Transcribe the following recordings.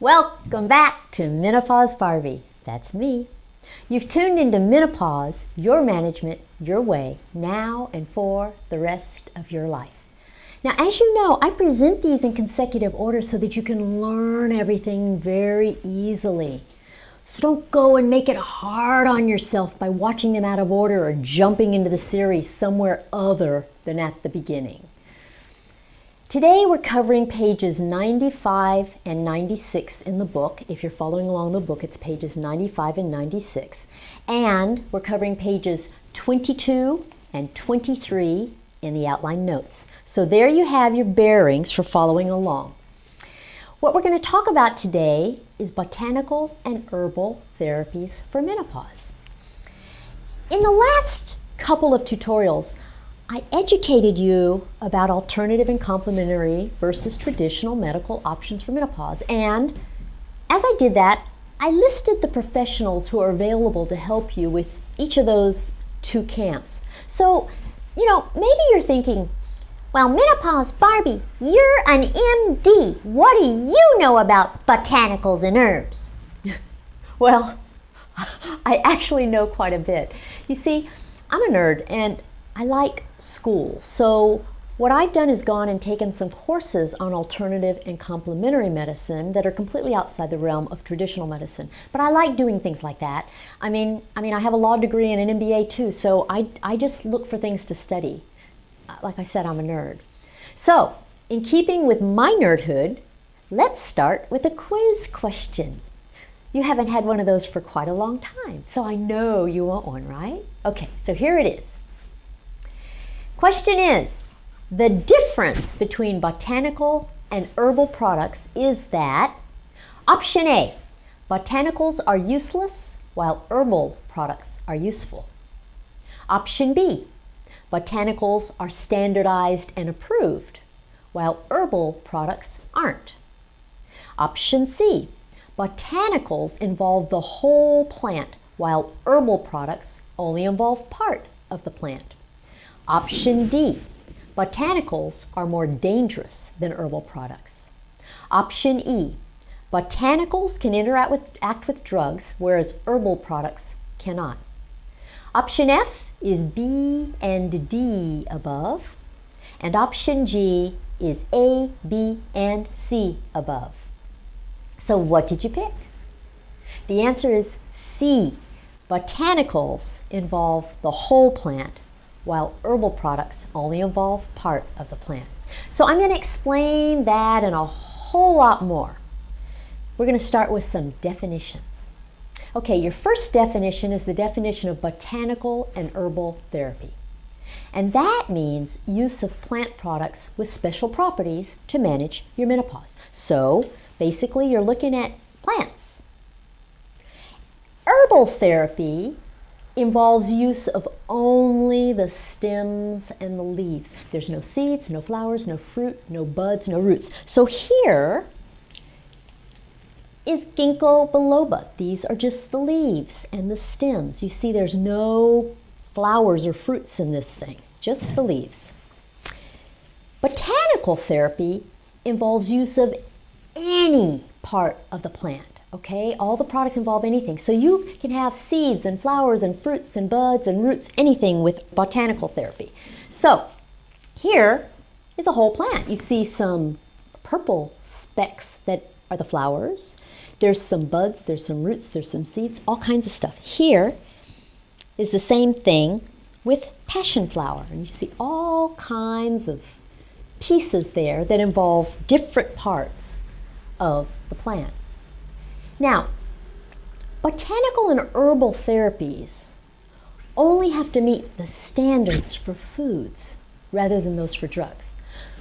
Welcome back to Menopause Barbie. That's me. You've tuned into Menopause, your management, your way, now and for the rest of your life. Now, as you know, I present these in consecutive order so that you can learn everything very easily. So don't go and make it hard on yourself by watching them out of order or jumping into the series somewhere other than at the beginning. Today we're covering pages 95 and 96 in the book. If you're following along the book, it's pages 95 and 96. And we're covering pages 22 and 23 in the outline notes. So there you have your bearings for following along. What we're going to talk about today is botanical and herbal therapies for menopause. In the last couple of tutorials, I educated you about alternative and complementary versus traditional medical options for menopause. And as I did that, I listed the professionals who are available to help you with each of those two camps. So, maybe you're thinking, well, Menopause Barbie, you're an MD. What do you know about botanicals and herbs? Well, I actually know quite a bit. You see, I'm a nerd and I like school. So what I've done is gone and taken some courses on alternative and complementary medicine that are completely outside the realm of traditional medicine. But I like doing things like that. I mean, I have a law degree and an MBA too, so I just look for things to study. Like I said, I'm a nerd. So, in keeping with my nerdhood, let's start with a quiz question. You haven't had one of those for quite a long time, so I know you want one, right? Okay, so here it is. Question is, the difference between botanical and herbal products is that option A, botanicals are useless while herbal products are useful. Option B, botanicals are standardized and approved while herbal products aren't. Option C, botanicals involve the whole plant while herbal products only involve part of the plant. Option D, botanicals are more dangerous than herbal products. Option E, botanicals can act with drugs, whereas herbal products cannot. Option F is B and D above, and option G is A, B, and C above. So what did you pick? The answer is C. Botanicals involve the whole plant, while herbal products only involve part of the plant. So I'm going to explain that and a whole lot more. We're going to start with some definitions. Okay, your first definition is the definition of botanical and herbal therapy. And that means use of plant products with special properties to manage your menopause. So basically you're looking at plants. Herbal therapy involves use of only the stems and the leaves. There's no seeds, no flowers, no fruit, no buds, no roots. So here is ginkgo biloba. These are just the leaves and the stems. You see there's no flowers or fruits in this thing, just the leaves. Botanical therapy involves use of any part of the plant. Okay, all the products involve anything. So you can have seeds and flowers and fruits and buds and roots, anything with botanical therapy. So here is a whole plant. You see some purple specks that are the flowers. There's some buds, there's some roots, there's some seeds, all kinds of stuff. Here is the same thing with passion flower. And you see all kinds of pieces there that involve different parts of the plant. Now, botanical and herbal therapies only have to meet the standards for foods rather than those for drugs.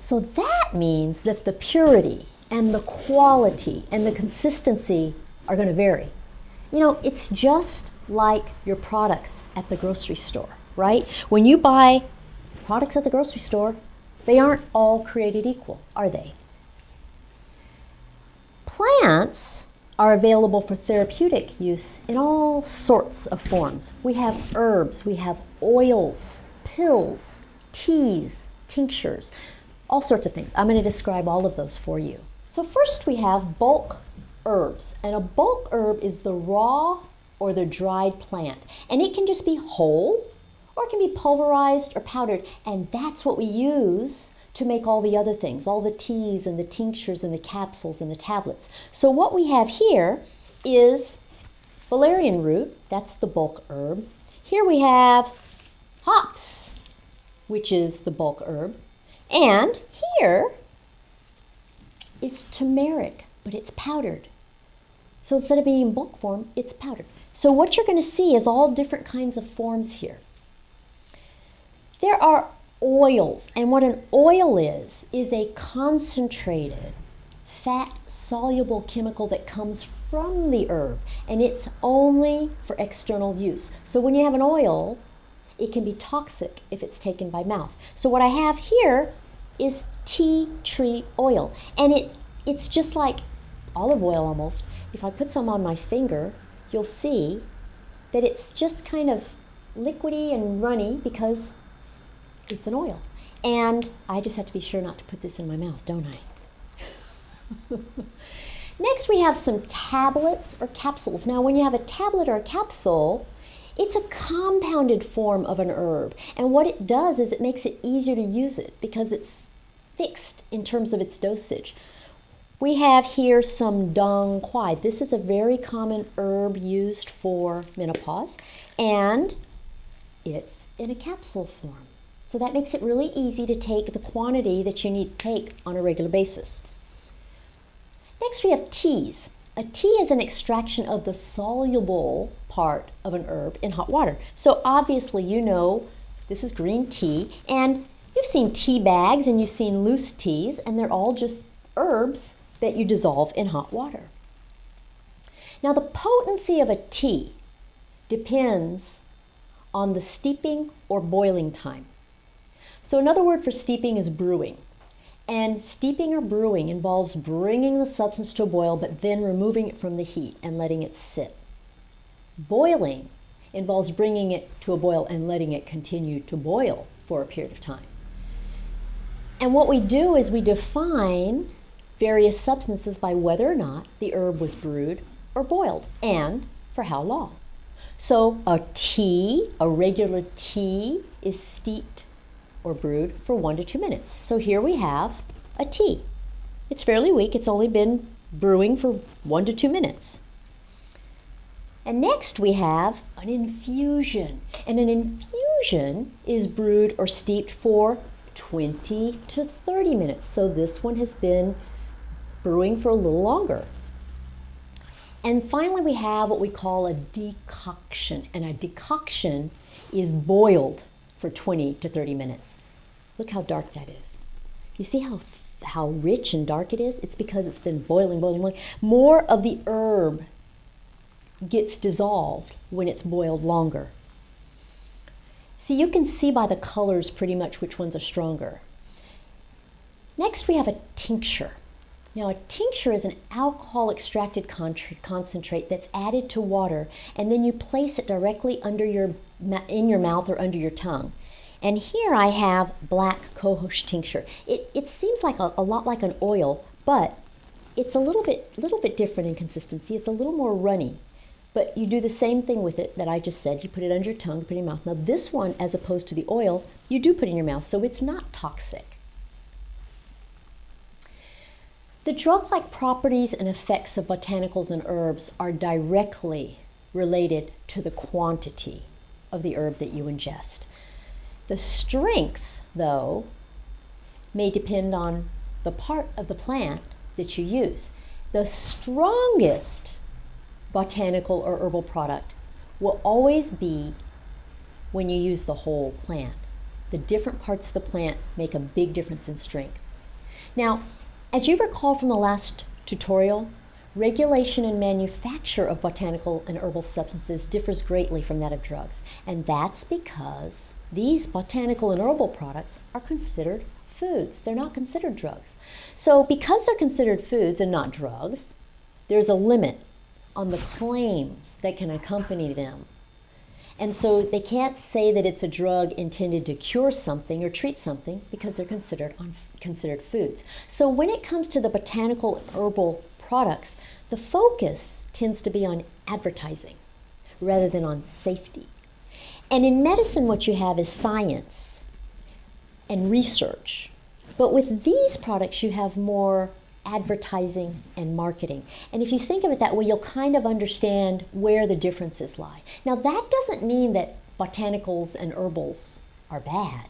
So that means that the purity and the quality and the consistency are going to vary. It's just like your products at the grocery store, right? When you buy products at the grocery store, they aren't all created equal, are they? Plants are available for therapeutic use in all sorts of forms. We have herbs, we have oils, pills, teas, tinctures, all sorts of things. I'm going to describe all of those for you. So first we have bulk herbs. And a bulk herb is the raw or the dried plant. And it can just be whole, or it can be pulverized or powdered. And that's what we use to make all the other things, all the teas and the tinctures and the capsules and the tablets. So what we have here is valerian root, that's the bulk herb. Here we have hops, which is the bulk herb. And here is turmeric, but it's powdered. So instead of being in bulk form, it's powdered. So what you're going to see is all different kinds of forms here. There are oils, and what an oil is a concentrated, fat-soluble chemical that comes from the herb, and it's only for external use. So when you have an oil, it can be toxic if it's taken by mouth. So what I have here is tea tree oil, and it's just like olive oil almost. If I put some on my finger, you'll see that it's just kind of liquidy and runny because it's an oil. And I just have to be sure not to put this in my mouth, don't I? Next we have some tablets or capsules. Now when you have a tablet or a capsule, it's a compounded form of an herb. And what it does is it makes it easier to use it because it's fixed in terms of its dosage. We have here some dong quai. This is a very common herb used for menopause, and it's in a capsule form. So that makes it really easy to take the quantity that you need to take on a regular basis. Next we have teas. A tea is an extraction of the soluble part of an herb in hot water. So obviously you know this is green tea, and you've seen tea bags and you've seen loose teas, and they're all just herbs that you dissolve in hot water. Now the potency of a tea depends on the steeping or boiling time. So another word for steeping is brewing. And steeping or brewing involves bringing the substance to a boil but then removing it from the heat and letting it sit. Boiling involves bringing it to a boil and letting it continue to boil for a period of time. And what we do is we define various substances by whether or not the herb was brewed or boiled, and for how long. So a tea, a regular tea, is steeped or brewed for 1 to 2 minutes. So here we have a tea. It's fairly weak. It's only been brewing for 1 to 2 minutes. And next we have an infusion. And an infusion is brewed or steeped for 20 to 30 minutes. So this one has been brewing for a little longer. And finally we have what we call a decoction. And a decoction is boiled for 20 to 30 minutes. Look how dark that is. You see how rich and dark it is? It's because it's been boiling. More of the herb gets dissolved when it's boiled longer. See, you can see by the colors pretty much which ones are stronger. Next we have a tincture. Now a tincture is an alcohol extracted concentrate that's added to water, and then you place it directly under in your mouth or under your tongue. And here I have black cohosh tincture. It seems like a lot like an oil, but it's a little bit different in consistency. It's a little more runny. But you do the same thing with it that I just said. You put it under your tongue, put it in your mouth. Now this one, as opposed to the oil, you do put in your mouth, so it's not toxic. The drug-like properties and effects of botanicals and herbs are directly related to the quantity of the herb that you ingest. The strength, though, may depend on the part of the plant that you use. The strongest botanical or herbal product will always be when you use the whole plant. The different parts of the plant make a big difference in strength. Now, as you recall from the last tutorial, regulation and manufacture of botanical and herbal substances differs greatly from that of drugs. And that's because these botanical and herbal products are considered foods. They're not considered drugs. So because they're considered foods and not drugs, there's a limit on the claims that can accompany them. And so they can't say that it's a drug intended to cure something or treat something because they're considered foods. So when it comes to the botanical and herbal products, the focus tends to be on advertising rather than on safety. And in medicine, what you have is science and research. But with these products, you have more advertising and marketing. And if you think of it that way, you'll kind of understand where the differences lie. Now, that doesn't mean that botanicals and herbals are bad.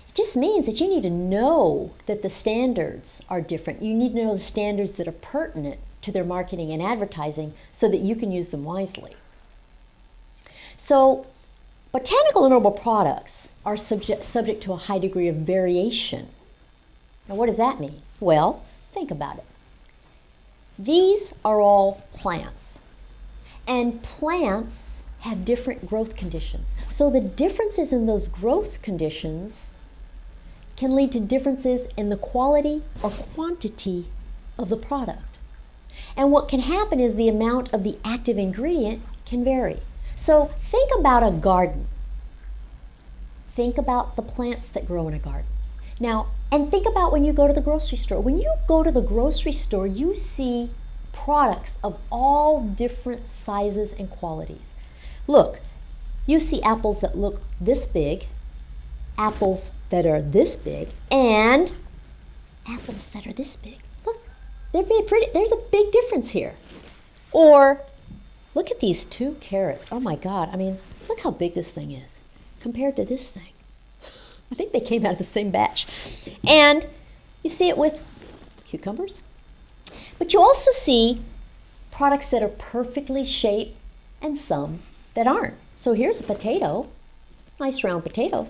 It just means that you need to know that the standards are different. You need to know the standards that are pertinent to their marketing and advertising so that you can use them wisely. So, botanical and herbal products are subject to a high degree of variation. Now, what does that mean? Well, think about it. These are all plants, and plants have different growth conditions. So the differences in those growth conditions can lead to differences in the quality or quantity of the product. And what can happen is the amount of the active ingredient can vary. So think about a garden. Think about the plants that grow in a garden. Now, and think about when you go to the grocery store. When you go to the grocery store, you see products of all different sizes and qualities. Look, you see apples that look this big, apples that are this big, and apples that are this big. Look, they're pretty. There's a big difference here. Or look at these 2 carrots. Oh my God, I mean, look how big this thing is compared to this thing. I think they came out of the same batch. And you see it with cucumbers. But you also see products that are perfectly shaped and some that aren't. So here's a potato, nice round potato.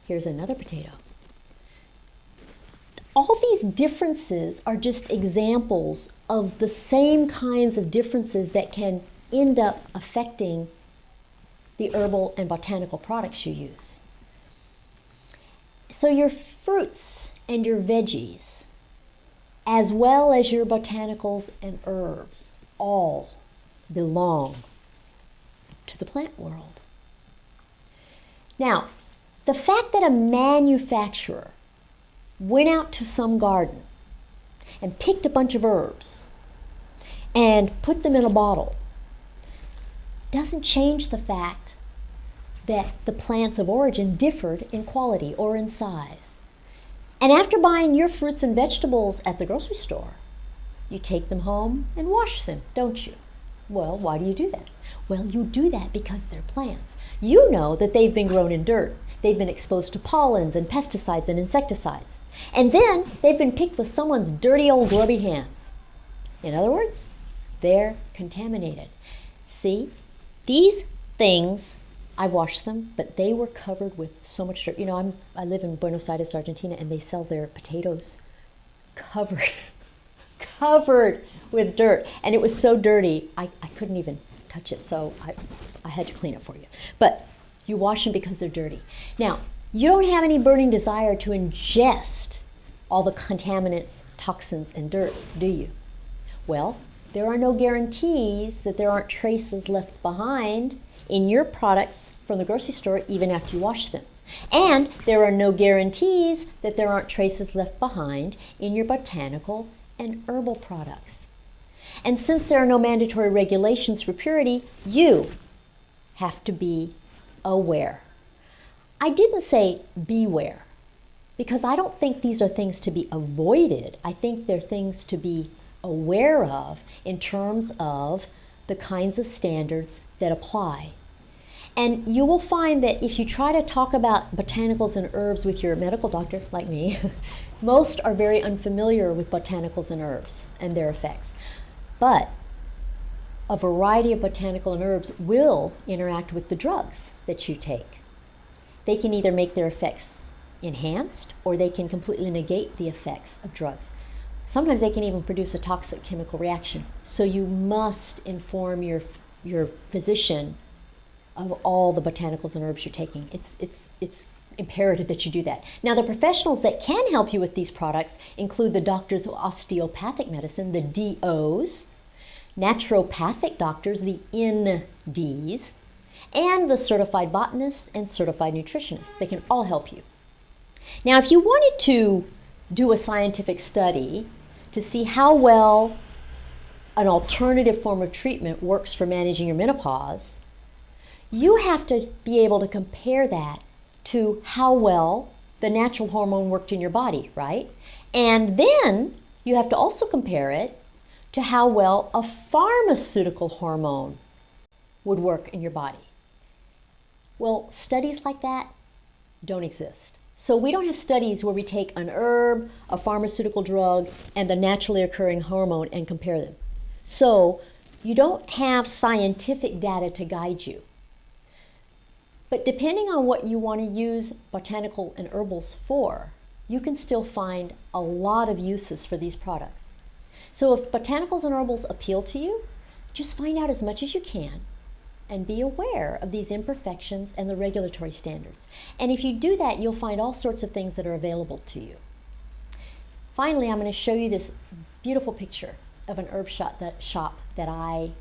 Here's another potato. All these differences are just examples of the same kinds of differences that can end up affecting the herbal and botanical products you use. So your fruits and your veggies, as well as your botanicals and herbs, all belong to the plant world. Now, the fact that a manufacturer went out to some garden and picked a bunch of herbs and put them in a bottle doesn't change the fact that the plants of origin differed in quality or in size. And after buying your fruits and vegetables at the grocery store, you take them home and wash them, don't you? Well, why do you do that? Well, you do that because they're plants. You know that they've been grown in dirt. They've been exposed to pollens and pesticides and insecticides. And then they've been picked with someone's dirty old grubby hands. In other words, they're contaminated. See, these things, I washed them, but they were covered with so much dirt. You know, I live in Buenos Aires, Argentina, and they sell their potatoes covered with dirt. And it was so dirty, I couldn't even touch it, so I had to clean it for you. But you wash them because they're dirty. Now, you don't have any burning desire to ingest all the contaminants, toxins, and dirt, do you? Well, there are no guarantees that there aren't traces left behind in your products from the grocery store even after you wash them. And there are no guarantees that there aren't traces left behind in your botanical and herbal products. And since there are no mandatory regulations for purity, you have to be aware. I didn't say beware, because I don't think these are things to be avoided. I think they're things to be aware of in terms of the kinds of standards that apply. And you will find that if you try to talk about botanicals and herbs with your medical doctor, like me, most are very unfamiliar with botanicals and herbs and their effects. But a variety of botanical and herbs will interact with the drugs that you take. They can either make their effects enhanced or they can completely negate the effects of drugs. Sometimes they can even produce a toxic chemical reaction. So you must inform your physician of all the botanicals and herbs you're taking. It's imperative that you do that. Now, the professionals that can help you with these products include the doctors of osteopathic medicine, the DOs, naturopathic doctors, the NDs, and the certified botanists and certified nutritionists. They can all help you. Now, if you wanted to do a scientific study to see how well an alternative form of treatment works for managing your menopause, you have to be able to compare that to how well the natural hormone worked in your body, right? And then you have to also compare it to how well a pharmaceutical hormone would work in your body. Well, studies like that don't exist. So we don't have studies where we take an herb, a pharmaceutical drug, and the naturally occurring hormone and compare them. So you don't have scientific data to guide you. But depending on what you want to use botanical and herbals for, you can still find a lot of uses for these products. So if botanicals and herbals appeal to you, just find out as much as you can and be aware of these imperfections and the regulatory standards. And if you do that, you'll find all sorts of things that are available to you. Finally, I'm going to show you this beautiful picture of an herb shop that I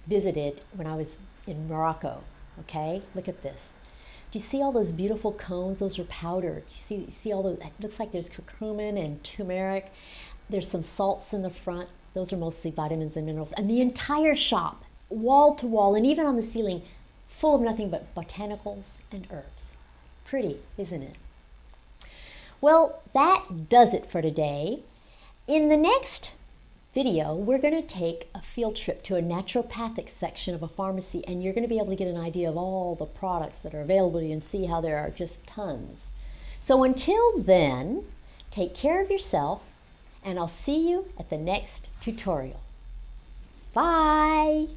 visited when I was in Morocco. Okay, look at this. Do you see all those beautiful cones? Those are powdered. You see all those, it looks like there's curcumin and turmeric. There's some salts in the front. Those are mostly vitamins and minerals. And the entire shop, wall to wall, and even on the ceiling, full of nothing but botanicals and herbs. Pretty, isn't it? Well, that does it for today. In the next video, we're going to take a field trip to a naturopathic section of a pharmacy, and you're going to be able to get an idea of all the products that are available to you and see how there are just tons. So until then, take care of yourself, and I'll see you at the next tutorial. Bye!